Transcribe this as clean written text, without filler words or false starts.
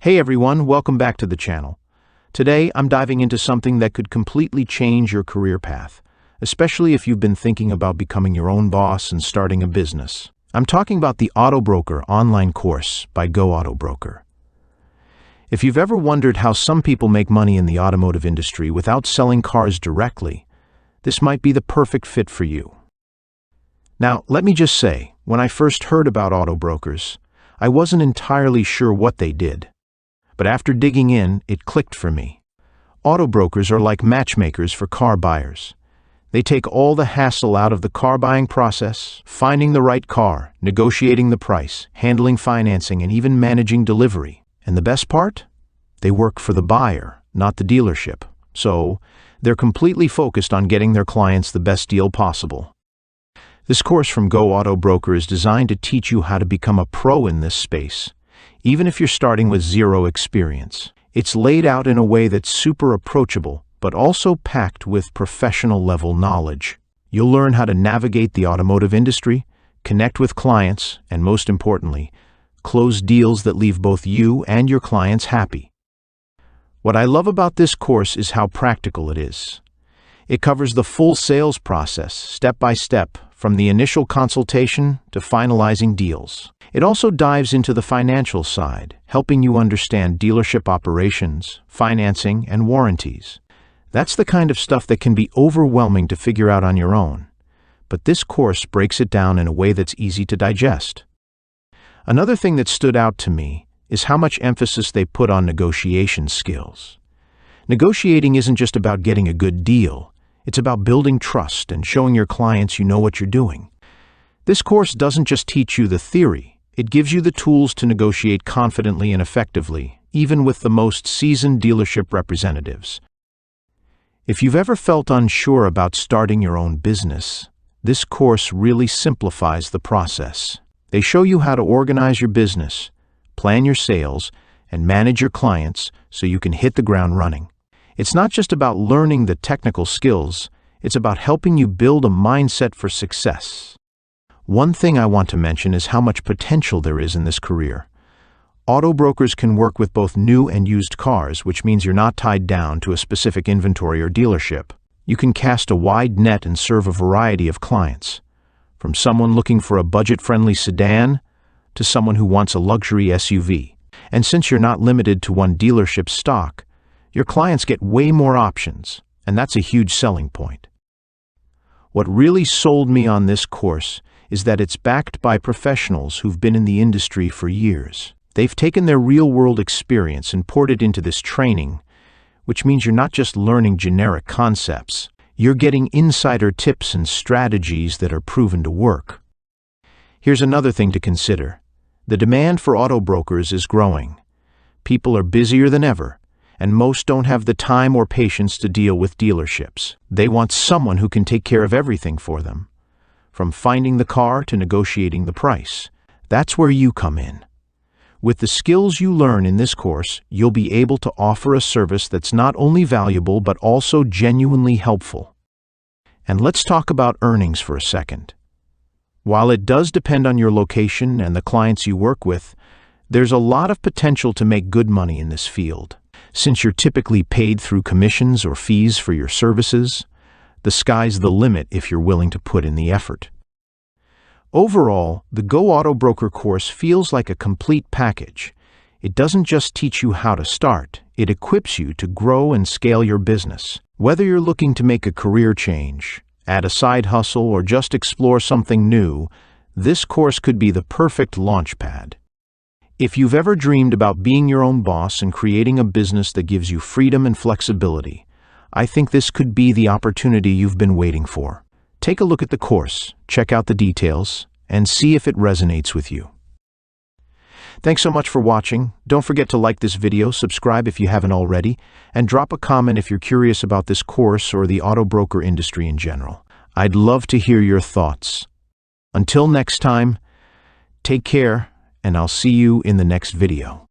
Hey everyone, welcome back to the channel. Today, I'm diving into something that could completely change your career path, especially if you've been thinking about becoming your own boss and starting a business. I'm talking about the AutoBroker online course by GoAutoBroker. If you've ever wondered how some people make money in the automotive industry without selling cars directly, this might be the perfect fit for you. Now, let me just say, when I first heard about autobrokers, I wasn't entirely sure what they did. But after digging in, it clicked for me. Autobrokers are like matchmakers for car buyers. They take all the hassle out of the car buying process, finding the right car, negotiating the price, handling financing, and even managing delivery. And the best part? They work for the buyer, not the dealership. So, they're completely focused on getting their clients the best deal possible. This course from GoAutoBroker is designed to teach you how to become a pro in this space, even if you're starting with zero experience. It's laid out in a way that's super approachable, but also packed with professional-level knowledge. You'll learn how to navigate the automotive industry, connect with clients, and most importantly, close deals that leave both you and your clients happy. What I love about this course is how practical it is. It covers the full sales process, step by step, from the initial consultation to finalizing deals. It also dives into the financial side, helping you understand dealership operations, financing, and warranties. That's the kind of stuff that can be overwhelming to figure out on your own, but this course breaks it down in a way that's easy to digest. Another thing that stood out to me is how much emphasis they put on negotiation skills. Negotiating isn't just about getting a good deal, it's about building trust and showing your clients you know what you're doing. This course doesn't just teach you the theory, it gives you the tools to negotiate confidently and effectively, even with the most seasoned dealership representatives. If you've ever felt unsure about starting your own business, this course really simplifies the process. They show you how to organize your business, plan your sales, and manage your clients so you can hit the ground running. It's not just about learning the technical skills, it's about helping you build a mindset for success. One thing I want to mention is how much potential there is in this career. Autobrokers can work with both new and used cars, which means you're not tied down to a specific inventory or dealership. You can cast a wide net and serve a variety of clients, from someone looking for a budget-friendly sedan to someone who wants a luxury SUV. And since you're not limited to one dealership's stock, your clients get way more options, and that's a huge selling point. What really sold me on this course is that it's backed by professionals who've been in the industry for years. They've taken their real-world experience and poured it into this training, which means you're not just learning generic concepts, you're getting insider tips and strategies that are proven to work. Here's another thing to consider. The demand for autobrokers is growing. People are busier than ever, and most don't have the time or patience to deal with dealerships. They want someone who can take care of everything for them, from finding the car to negotiating the price. That's where you come in. With the skills you learn in this course, you'll be able to offer a service that's not only valuable but also genuinely helpful. And let's talk about earnings for a second. While it does depend on your location and the clients you work with, there's a lot of potential to make good money in this field. Since you're typically paid through commissions or fees for your services, the sky's the limit if you're willing to put in the effort. Overall, the GoAutoBroker course feels like a complete package. It doesn't just teach you how to start, it equips you to grow and scale your business. Whether you're looking to make a career change, add a side hustle, or just explore something new, this course could be the perfect launchpad. If you've ever dreamed about being your own boss and creating a business that gives you freedom and flexibility, I think this could be the opportunity you've been waiting for. Take a look at the course, check out the details, and see if it resonates with you. Thanks so much for watching. Don't forget to like this video, subscribe if you haven't already, and drop a comment if you're curious about this course or the autobroker industry in general. I'd love to hear your thoughts. Until next time, take care, and I'll see you in the next video.